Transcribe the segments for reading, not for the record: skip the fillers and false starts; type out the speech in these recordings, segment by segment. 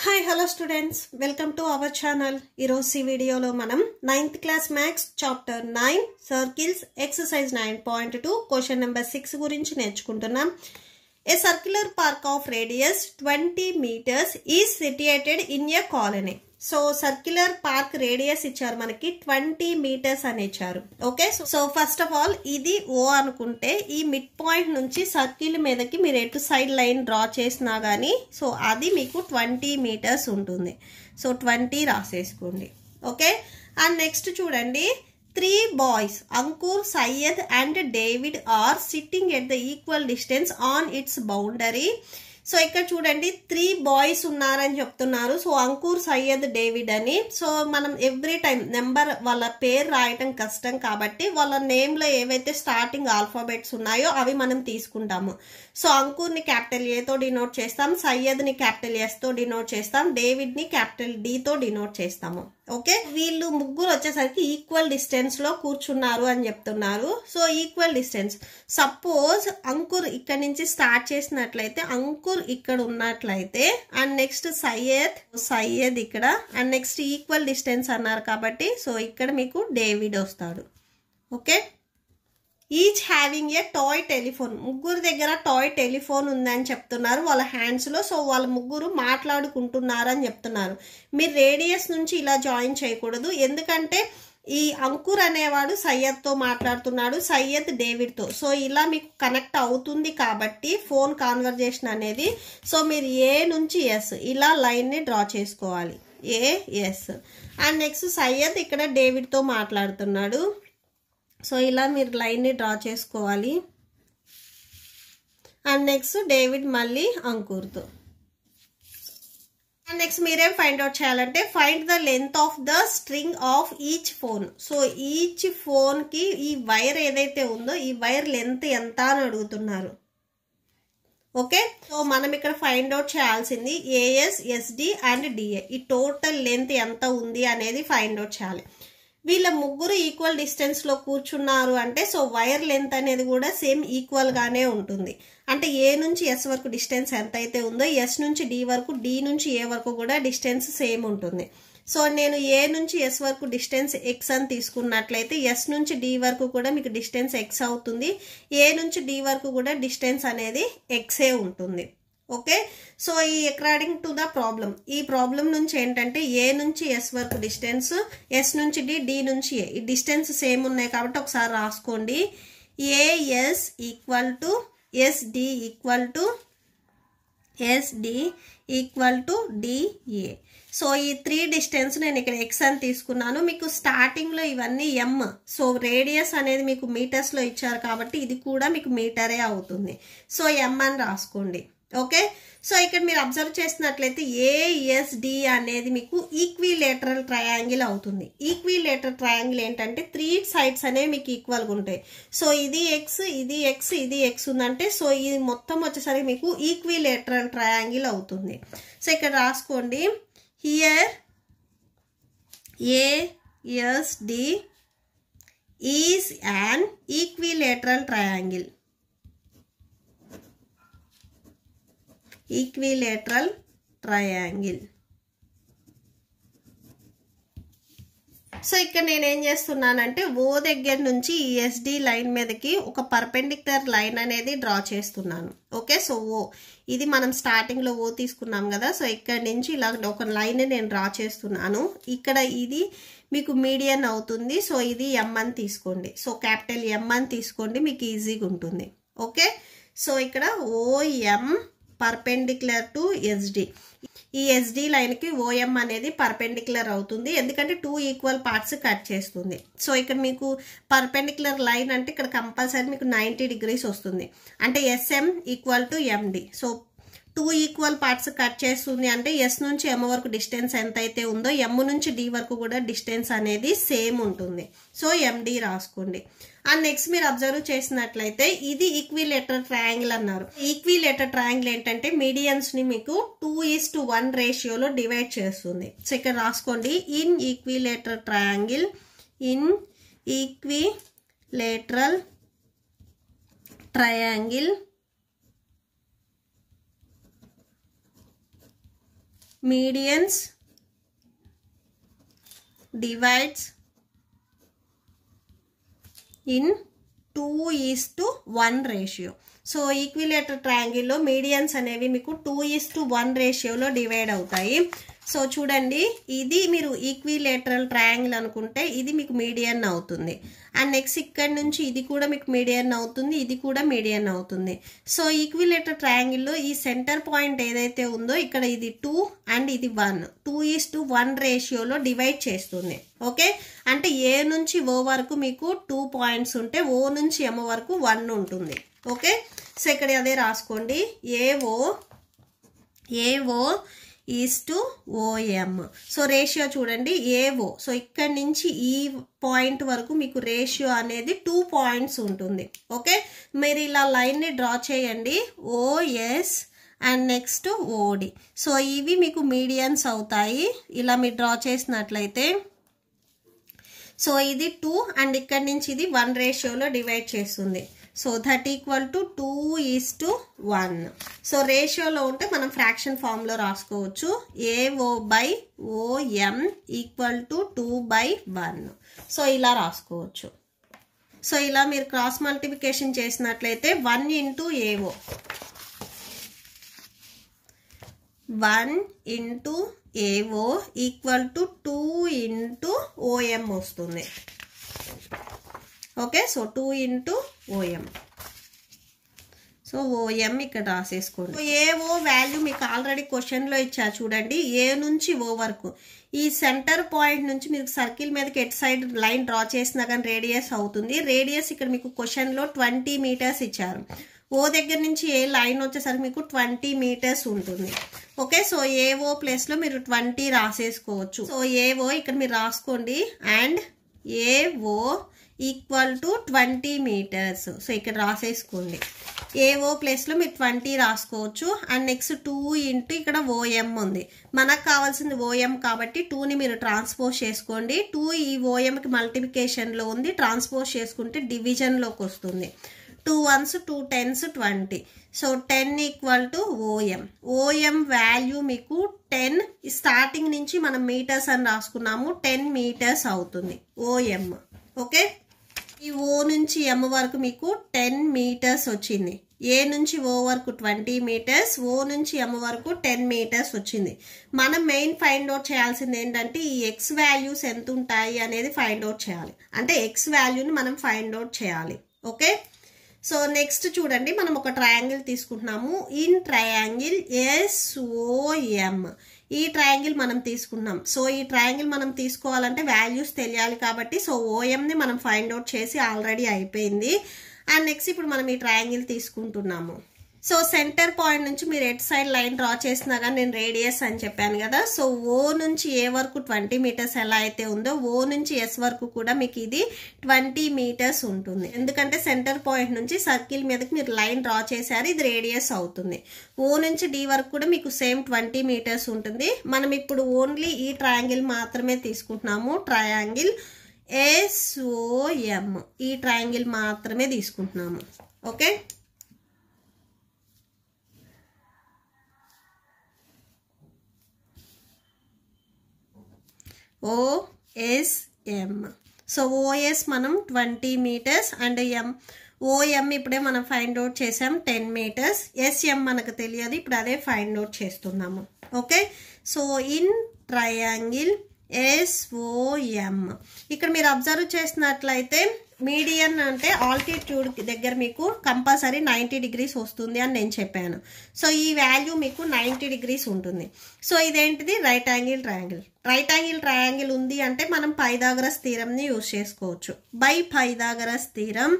Hi, hello students. Welcome to our channel. Ee video manam 9th class maths chapter 9 circles exercise 9.2 question number 6 gurinchi నేర్చుకుంటున్నాం. A circular park of radius 20 meters is situated in a colony. So circular park radius ఇచ్చారు మనకి 20 meters అని ఇచ్చారు. Okay, so first of all ఇది O అనుకుంటే ఈ mid point నుంచి circle మీదకి మీరు ఎటు సైడ్ లైన్ డ్రా చేసినా గానీ సో అది మీకు 20 meters ఉంటుంది. సో 20 రాసేసుకోండి. ఓకే, అండ్ నెక్స్ట్ చూడండి, 3 boys Ankur, Syed and David are sitting at the equal distance on its boundary. So ఇక్కడ చూడండి 3 boys ఉన్నారని చెప్తున్నారు. సో అంకుర్, సయ్యద్, డేవిడ్ అని. సో మనం ఎవ్రీ టైం నెంబర్ వాళ్ళ పేరు రాయటం కష్టం కాబట్టి వాళ్ళ నేమ్లో ఏవైతే స్టార్టింగ్ ఆల్ఫాబెట్స్ ఉన్నాయో అవి మనం తీసుకుంటాము. సో అంకుర్ని క్యాపిటల్ ఏతో డినోట్ చేస్తాం, సయ్యద్ని క్యాపిటల్ ఎస్తో డినోట్ చేస్తాం, డేవిడ్ని క్యాపిటల్ డితో డినోట్ చేస్తాము. ఓకే, వీళ్ళు ముగ్గురు వచ్చేసరికి ఈక్వల్ డిస్టెన్స్ లో కూర్చున్నారు అని చెప్తున్నారు. So equal distance, suppose Ankur ఇక్కడ నుంచి స్టార్ట్ చేసినట్లయితే అంకుర్ ఇక్కడ ఉన్నట్లయితే అండ్ నెక్స్ట్ సయ్యద్ ఇక్కడ అండ్ నెక్స్ట్ ఈక్వల్ డిస్టెన్స్ అన్నారు కాబట్టి సో ఇక్కడ మీకు డేవిడ్ వస్తాడు. Okay, each having a toy telephone, ముగ్గురు దగ్గర టాయ్ టెలిఫోన్ ఉందని చెప్తున్నారు వాళ్ళ హ్యాండ్స్ లో. సో వాళ్ళ ముగ్గురు మాట్లాడుకుంటున్నారు అని చెప్తున్నారు. మీరు రేడియస్ నుంచి ఇలా జాయిన్ చేయకూడదు, ఎందుకంటే ఈ అంకుర్ అనేవాడు సయ్యద్తో మాట్లాడుతున్నాడు, సయ్యద్ డేవిడ్తో. సో ఇలా మీకు కనెక్ట్ అవుతుంది కాబట్టి ఫోన్ కాన్వర్జేషన్ అనేది. సో మీరు ఏ నుంచి ఎస్ ఇలా లైన్ ని డ్రా చేసుకోవాలి, ఎస్. అండ్ నెక్స్ట్ సయ్యద్ ఇక్కడ డేవిడ్తో మాట్లాడుతున్నాడు. సో ఇలా మీరు లైన్ని డ్రా చేసుకోవాలి. అండ్ నెక్స్ట్ డేవిడ్ మళ్ళీ అంకుర్తో. అండ్ నెక్స్ట్ మీరేం ఫైండ్ అవుట్ చేయాలంటే find the length of the string of each phone. So each phone కి ఈ వైర్ ఏదైతే ఉందో ఈ వైర్ లెంత్ ఎంత అని అడుగుతున్నారు. ఓకే, సో మనం ఇక్కడ ఫైండ్ అవుట్ చేయాల్సింది ఏఎస్, ఎస్డి అండ్ డిఏ ఈ టోటల్ లెంత్ ఎంత ఉంది అనేది ఫైండ్ అవుట్ చేయాలి. వీళ్ళ ముగ్గురు ఈక్వల్ డిస్టెన్స్ లో కూర్చున్నారు అంటే సో వైర్ లెంత్ అనేది కూడా సేమ్ ఈక్వల్ గానే ఉంటుంది. అంటే ఏ నుంచి ఎస్ వరకు డిస్టెన్స్ ఎంత అయితే ఉందో ఎస్ నుంచి డి వరకు, డి నుంచి ఏ వరకు కూడా డిస్టెన్స్ సేమ్ ఉంటుంది. సో నేను ఏ నుంచి ఎస్ వరకు డిస్టెన్స్ ఎక్స్ అని తీసుకున్నట్లయితే ఎస్ నుంచి డి వరకు కూడా మీకు డిస్టెన్స్ ఎక్స్ అవుతుంది, ఏ నుంచి డి వరకు కూడా డిస్టెన్స్ అనేది ఎక్సే ఉంటుంది. ఓకే, సో ఈ అకార్డింగ్ టు ద ప్రాబ్లం, ఈ ప్రాబ్లం నుంచి ఏంటంటే ఏ నుంచి ఎస్ వరకు డిస్టెన్స్, ఎస్ నుంచి డి, డి నుంచి ఏ, ఈ డిస్టెన్స్ సేమ్ ఉన్నాయి కాబట్టి ఒకసారి రాసుకోండి. AS equal to SD equal to SD equal to DA. So ఈ 3 డిస్టెన్స్ నేను ఇక్కడ ఎక్స్ అని తీసుకున్నాను. మీకు స్టార్టింగ్ లో ఇవన్నీ ఎం, సో రేడియస్ అనేది మీకు మీటర్స్ లో ఇచ్చారు కాబట్టి ఇది కూడా మీకు మీటరే అవుతుంది. సో ఎం అని రాసుకోండి. ఓకే, సో ఇక్కడ మీరు అబ్జర్వ్ చేసినట్లయితే ఏఎస్డి అనేది మీకు ఈక్విలేటరల్ ట్రయాంగిల్ అవుతుంది. ఈక్విలేటరల్ ట్రయాంగిల్ ఏంటంటే 3 సైడ్స్ అనేవి మీకు ఈక్వల్గా ఉంటాయి. సో ఇది ఎక్స్, ఇది ఎక్స్, ఇది ఎక్స్ ఉందంటే సో ఇది మొత్తం వచ్చేసరికి మీకు ఈక్విలేటరల్ ట్రయాంగిల్ అవుతుంది. సో ఇక్కడ రాసుకోండి, here ASD is an equilateral triangle. Equilateral triangle. So ఇక్కడ నేనేం చేస్తున్నానంటే ఓ దగ్గర నుంచి ఈ ఎస్డి లైన్ మీదకి ఒక పర్పెండిక్యులర్ లైన్ అనేది డ్రా చేస్తున్నాను. ఓకే, సో ఓ ఇది మనం స్టార్టింగ్ లో ఓ తీసుకున్నాం కదా, సో ఇక్కడ నుంచి ఇలా ఒక లైన్ నేను డ్రా చేస్తున్నాను. ఇక్కడ ఇది మీకు మీడియన్ అవుతుంది. సో ఇది ఎం అని తీసుకోండి, సో క్యాపిటల్ ఎం అని తీసుకోండి, మీకు ఈజీగా ఉంటుంది. ఓకే, సో ఇక్కడ ఓఎం పర్పెండిక్యులర్ టు ఎస్డి, ఈ ఎస్డి లైన్ కి ఓఎం అనేది పర్పెండిక్యులర్ అవుతుంది, ఎందుకంటే 2 ఈక్వల్ పార్ట్స్ కట్ చేస్తుంది. సో ఇక్కడ మీకు పర్పెండిక్యులర్ లైన్ అంటే ఇక్కడ కంపల్సరీ మీకు 90 degrees వస్తుంది, అంటే SM equal to MD. So 2 equal parts cut చేస్తుంది అంటే ఎస్ నుంచి ఎం వరకు డిస్టెన్స్ ఎంత అయితే ఉందో ఎం నుంచి డి వరకు కూడా డిస్టెన్స్ అనేది సేమ్ ఉంటుంది. సో ఎండి రాసుకోండి. అండ్ నెక్స్ట్ మీరు అబ్జర్వ్ చేసినట్లయితే ఇది ఈక్విలేటరల్ ట్రయాంగిల్ అన్నారు. ఈక్విలేటరల్ ట్రయాంగిల్ ఏంటంటే మీడియన్స్ ని మీకు 2:1 రేషియోలో డివైడ్ చేస్తుంది. సో ఇక్కడ రాసుకోండి, in equilateral triangle, in equilateral triangle medians divides in 2:1 ratio. So equilateral ట్రయాంగిల్లో మీడియన్స్ అనేవి మీకు 2:1 రేషియోలో డివైడ్ అవుతాయి. సో చూడండి, ఇది మీరు ఈక్విలేటరల్ ట్రయాంగిల్ అనుకుంటే ఇది మీకు మీడియన్ అవుతుంది. అండ్ నెక్స్ట్ ఇక్కడ నుంచి ఇది కూడా మీకు మీడియన్ అవుతుంది, ఇది కూడా మీడియన్ అవుతుంది. సో ఈక్విలేటర్ ట్రయాంగిల్లో ఈ సెంటర్ పాయింట్ ఏదైతే ఉందో ఇక్కడ ఇది 2 అండ్ ఇది 1, 2:1 రేషియోలో డివైడ్ చేస్తుంది. ఓకే, అంటే ఏ నుంచి ఓ వరకు మీకు 2 పాయింట్స్ ఉంటే ఓ నుంచి ఎం వరకు 1 ఉంటుంది. ఓకే, సో ఇక్కడ అదే రాసుకోండి, AO is to OM. So ratio చూడండి ఏఓ. సో ఇక్కడ నుంచి ఈ పాయింట్ వరకు మీకు రేషియో అనేది 2 పాయింట్స్ ఉంటుంది. ఓకే, మీరు ఇలా లైన్ని డ్రా చేయండి, OS and next OD. So ఇవి మీకు మీడియన్స్ అవుతాయి. ఇలా మీరు డ్రా చేసినట్లయితే సో ఇది 2 అండ్ ఇక్కడ నుంచి ఇది 1 రేషియోలో డివైడ్ చేస్తుంది. So that equal to 2:1. So రేషియోలో ఉంటే మనం ఫ్రాక్షన్ ఫామ్లో రాసుకోవచ్చు, AO by OM equal to 2/1. So ఇలా రాసుకోవచ్చు. సో ఇలా మీరు క్రాస్ మల్టిప్లికేషన్ చేసినట్లయితే 1 into AO 1 into AO equal to 2 into OM వస్తుంది. Okay, so 2 into OM. So OM ఇక్కడ రాసేసుకోండి. ఏఓ వాల్యూ మీకు ఆల్రెడీ క్వశ్చన్లో ఇచ్చా చూడండి, ఏ నుంచి ఓ వరకు. ఈ సెంటర్ పాయింట్ నుంచి మీరు సర్కిల్ మీదకి ఎట్ సైడ్ లైన్ డ్రా చేసినా కానీ రేడియస్ అవుతుంది. రేడియస్ ఇక్కడ మీకు క్వశ్చన్లో 20 మీటర్స్ ఇచ్చారు. ఓ దగ్గర నుంచి ఏ లైన్ వచ్చేసరికి మీకు 20 మీటర్స్ ఉంటుంది. ఓకే, సో ఏఓ ప్లేస్లో మీరు 20 రాసేసుకోవచ్చు. సో ఏఓ ఇక్కడ మీరు రాసుకోండి and AO equal to 20 meters. So ఇక్కడ రాసేసుకోండి, ఏఓ ప్లేస్లో మీరు 20 రాసుకోవచ్చు. అండ్ నెక్స్ట్ 2 ఇంటూ ఇక్కడ ఓఎం ఉంది, మనకు కావాల్సింది ఓఎం కాబట్టి 2ని మీరు ట్రాన్స్పోజ్ చేసుకోండి. 2 ఈ ఓఎంకి మల్టిప్లికేషన్లో ఉంది, ట్రాన్స్పోజ్ చేసుకుంటే డివిజన్లోకి వస్తుంది. 2 1s 2 10s 20. So 10 equal to OM. OM value మీకు 10, స్టార్టింగ్ నుంచి మనం మీటర్స్ అని రాసుకున్నాము, 10 మీటర్స్ అవుతుంది ఓఎం. ఓకే, ఈ ఓ నుంచి ఎం వరకు మీకు 10 మీటర్స్ వచ్చింది. ఏ నుంచి ఓ వరకు 20 మీటర్స్, ఓ నుంచి ఎం వరకు 10 మీటర్స్ వచ్చింది. మనం మెయిన్ ఫైండ్ అవుట్ చేయాల్సింది ఏంటంటే ఈ ఎక్స్ వాల్యూస్ ఎంత ఉంటాయి అనేది ఫైండ్ అవుట్ చేయాలి. అంటే ఎక్స్ వాల్యూని మనం ఫైండ్ అవుట్ చేయాలి. ఓకే, సో నెక్స్ట్ చూడండి, మనం ఒక ట్రయాంగిల్ తీసుకుంటున్నాము. ఇన్ ట్రయాంగిల్ ఎస్ఓఎం ఈ ట్రయాంగిల్ మనం తీసుకున్నాం. సో ఈ ట్రయాంగిల్ మనం తీసుకోవాలంటే వాల్యూస్ తెలియాలి కాబట్టి సో ఓఎంని మనం ఫైండ్ అవుట్ చేసి ఆల్రెడీ అయిపోయింది. అండ్ నెక్స్ట్ ఇప్పుడు మనం ఈ ట్రయాంగిల్ తీసుకుంటున్నాము. సో సెంటర్ పాయింట్ నుంచి మీరు ఎట్ సైడ్ లైన్ డ్రా చేసినా కానీ నేను రేడియస్ అని చెప్పాను కదా. సో ఓ నుంచి ఏ వరకు 20 మీటర్స్ ఎలా అయితే ఉందో ఓ నుంచి ఎస్ వరకు కూడా మీకు ఇది 20 మీటర్స్ ఉంటుంది. ఎందుకంటే సెంటర్ పాయింట్ నుంచి సర్కిల్ మీదకి మీరు లైన్ డ్రా చేశారు, ఇది రేడియస్ అవుతుంది. ఓ నుంచి డి వరకు కూడా మీకు సేమ్ 20 మీటర్స్ ఉంటుంది. మనం ఇప్పుడు ఓన్లీ ఈ ట్రయాంగిల్ మాత్రమే తీసుకుంటున్నాము, ట్రయాంగిల్ ఎస్ఓఎం. ఈ ట్రయాంగిల్ మాత్రమే తీసుకుంటున్నాము. Okay, OSM. సో ఓఎస్ మనం 20 మీటర్స్ అండ్ ఎం ఓఎం ఇప్పుడే మనం ఫైండ్ అవుట్ చేసాం 10 మీటర్స్. ఎస్ఎం మనకు తెలియదు, ఇప్పుడు అదే ఫైండ్ అవుట్ చేస్తున్నాము. Okay, so in triangle SOM ఇక్కడ మీరు అబ్జర్వ్ చేసినట్లయితే మీడియన్ అంటే ఆల్టిట్యూడ్ దగ్గర మీకు కంపల్సరీ 90 డిగ్రీస్ వస్తుంది అని నేను చెప్పాను. సో ఈ వాల్యూ మీకు 90 డిగ్రీస్ ఉంటుంది. సో ఇదేంటిది right angle triangle. Right angle triangle ఉంది అంటే మనం పైథాగరస్ థీరంని యూజ్ చేసుకోవచ్చు. By Pythagoras theorem.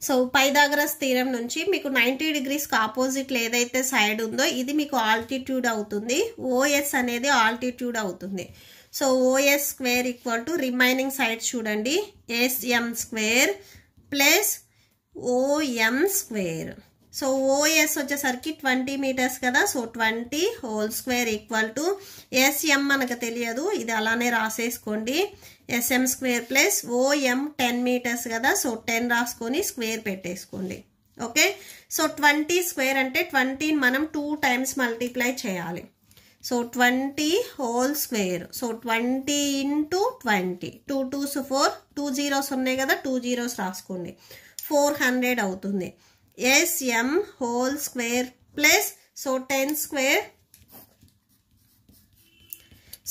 So Pythagoras theorem నుంచి మీకు 90 డిగ్రీస్కి ఆపోజిట్లో ఏదైతే సైడ్ ఉందో ఇది మీకు ఆల్టిట్యూడ్ అవుతుంది. ఓఎస్ అనేది ఆల్టిట్యూడ్ అవుతుంది. So OS square equal to remaining sides చూడండి, SM square plus OM square. So OS వచ్చేసరికి 20 మీటర్స్ కదా. So 20 whole square equal to SM మనకు తెలియదు, ఇది అలానే రాసేసుకోండి, SM square plus OM 10 meters కదా. సో 10 రాసుకొని స్క్వేర్ పెట్టేసుకోండి. ఓకే, సో 20 స్క్వేర్ అంటే 20 మనం 2 టైమ్స్ మల్టిప్లై చేయాలి. So 20 whole square. So 20 into 20, 2 2s 4, 2 zeros ఉన్నాయి కదా, 2 zeros రాసుకోండి, 400 అవుతుంది. SM whole square plus so 10 square,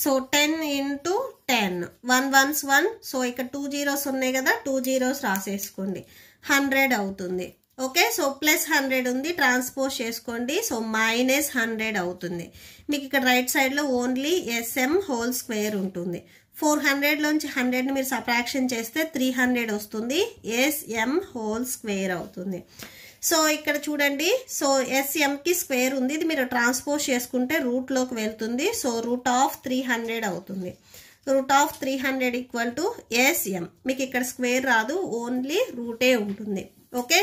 so 10 into 10, 1 1s 1, so ఇక్కడ 2 zeros ఉన్నాయి కదా, 2 zeros రాసేసుకోండి, 100 అవుతుంది. ఓకే, సో ప్లస్ 100 ఉంది, ట్రాన్స్పోజ్ చేసుకోండి, సో మైనస్ 100 అవుతుంది. మీకు ఇక్కడ రైట్ సైడ్లో ఓన్లీ SM హోల్ స్క్వేర్ ఉంటుంది. 400లోంచి 100ని మీరు సబ్ట్రాక్షన్ చేస్తే 300 వస్తుంది. SM హోల్ స్క్వేర్ అవుతుంది. సో ఇక్కడ చూడండి, సో SMకి స్క్వేర్ ఉంది, ఇది మీరు ట్రాన్స్పోజ్ చేసుకుంటే రూట్లోకి వెళ్తుంది. సో రూట్ ఆఫ్ 300 అవుతుంది. Root of 300 equal to SM. మీకు ఇక్కడ స్క్వేర్ రాదు, ఓన్లీ రూటే ఉంటుంది. ఓకే,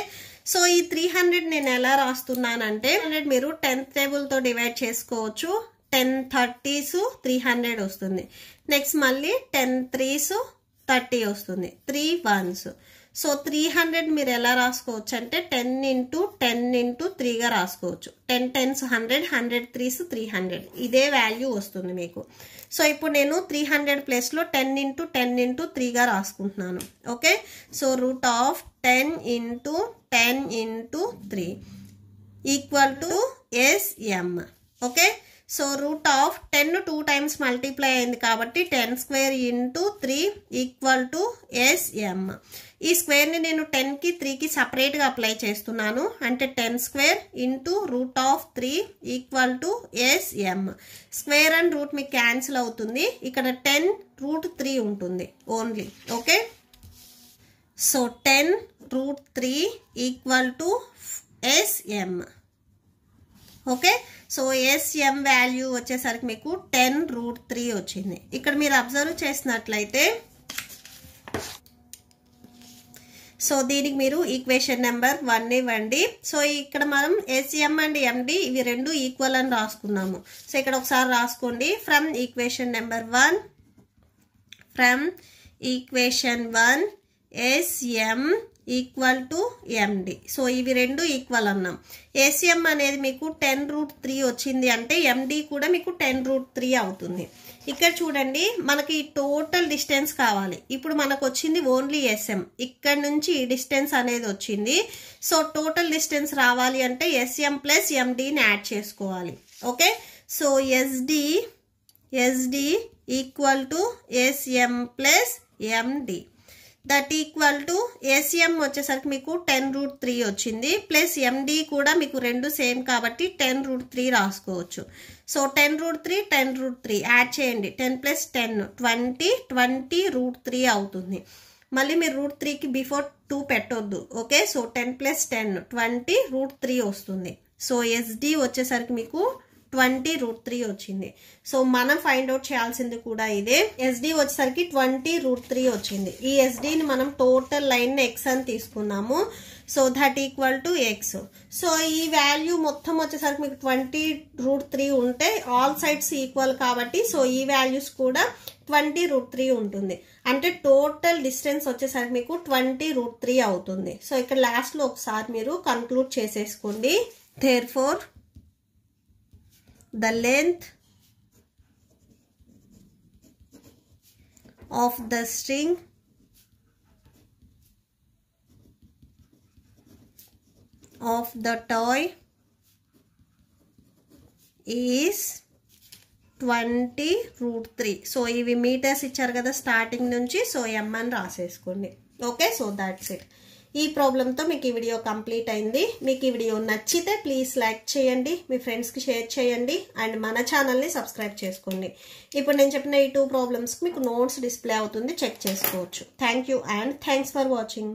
సో ఈ 300 నేను ఎలా రాస్తున్నానంటే, 100 మీరు 10th టేబుల్తో డివైడ్ చేసుకోవచ్చు. 10 30s 300 వస్తుంది. నెక్స్ట్ మళ్ళీ 10 3s 30 వస్తుంది, 3 1s. సో 300 మీరు ఎలా రాసుకోవచ్చు అంటే 10 ఇంటూ 10 ఇంటూ 3గా రాసుకోవచ్చు. 10 10s 100, 100 3s 300, ఇదే వాల్యూ వస్తుంది మీకు. సో ఇప్పుడు నేను 300 ప్లేస్లో 10 ఇంటూ 10 ఇంటూ 3గా రాసుకుంటున్నాను. Okay, so root of 10 into 10 into 3 equal to SM. Okay, so root of 10 2 times multiply అయింది కాబట్టి 10 square into 3 equal to SM. ఈ స్క్వేర్ని నేను 10కి 3కి సపరేట్గా అప్లై చేస్తున్నాను, అంటే 10 square into root of 3 equal to SM. Square and root మీకు క్యాన్సిల్ అవుతుంది, ఇక్కడ 10 రూట్ 3 ఉంటుంది only. Okay, so 10 root 3 equal to SM. Okay, so SM value వచ్చేసరికి మీకు 10 రూట్ 3 వచ్చింది. ఇక్కడ మీరు అబ్జర్వ్ చేసినట్లయితే, సో దీనికి మీరు ఈక్వేషన్ నెంబర్ 1 ఇవ్వండి. సో ఇక్కడ మనం SM అండ్ MD ఇవి రెండు ఈక్వల్ అని రాసుకున్నాము. సో ఇక్కడ ఒకసారి రాసుకోండి, from equation number 1, from equation 1 SM equal to MD. So ఇవి రెండు ఈక్వల్ అన్నాం. SM అనేది మీకు 10 రూట్ 3 వచ్చింది అంటే MD కూడా మీకు 10 రూట్ 3 అవుతుంది. ఇక్కడ చూడండి, మనకి టోటల్ డిస్టెన్స్ కావాలి. ఇప్పుడు మనకు వచ్చింది ఓన్లీ SM, ఇక్కడ నుంచి ఈ డిస్టెన్స్ అనేది వచ్చింది. సో టోటల్ డిస్టెన్స్ రావాలి అంటే SM ప్లస్ MDని యాడ్ చేసుకోవాలి. Okay, so SD equal to SM plus MD, that equal to SM వచ్చేసరికి మీకు 10 రూట్ 3 వచ్చింది, ప్లస్ MD కూడా మీకు రెండు సేమ్ కాబట్టి 10 రూట్ 3 రాసుకోవచ్చు. సో 10 రూట్ 3 10 రూట్ 3 యాడ్ చేయండి, 10 ప్లస్ 10 20 రూట్ 3 అవుతుంది. మళ్ళీ మీరు రూట్ 3కి బిఫోర్ 2 పెట్టొద్దు. ఓకే, సో 10 ప్లస్ 10 20 రూట్ 3 వస్తుంది. సో SD వచ్చేసరికి మీకు 20 రూట్ 3 వచ్చింది. సో మనం ఫైండ్ అవుట్ చేయాల్సింది కూడా ఇదే. SD వచ్చేసరికి 20 రూట్ 3 వచ్చింది. ఈ SDని మనం టోటల్ లైన్ X అని తీసుకున్నాము. So that equal to X. So ఈ వాల్యూ మొత్తం వచ్చేసరికి మీకు 20 రూట్ 3 ఉంటే ఆల్ సైడ్స్ ఈక్వల్ కాబట్టి సో ఈ వాల్యూస్ కూడా 20 రూట్ 3 ఉంటుంది. అంటే టోటల్ డిస్టెన్స్ వచ్చేసరికి మీకు 20 రూట్ 3 అవుతుంది. సో ఇక్కడ లాస్ట్లో ఒకసారి మీరు కన్క్లూడ్ చేసేసుకోండి. Therefore the length of the string of the toy is 20 root 3. So ఇవి మీటర్స్ ఇచ్చారు కదా స్టార్టింగ్ నుంచి, సో M అని రాసేసుకోండి. Okay, so that's it. ఈ ప్రాబ్లంతో మీకు ఈ వీడియో కంప్లీట్ అయింది. మీకు ఈ వీడియో నచ్చితే ప్లీజ్ లైక్ చేయండి, మీ ఫ్రెండ్స్కి షేర్ చేయండి, అండ్ మన ఛానల్ని సబ్స్క్రైబ్ చేసుకోండి. ఇప్పుడు నేను చెప్పిన ఈ 2 ప్రాబ్లమ్స్కి మీకు నోట్స్ డిస్ప్లే అవుతుంది, చెక్ చేసుకోవచ్చు. Thank you and thanks for watching.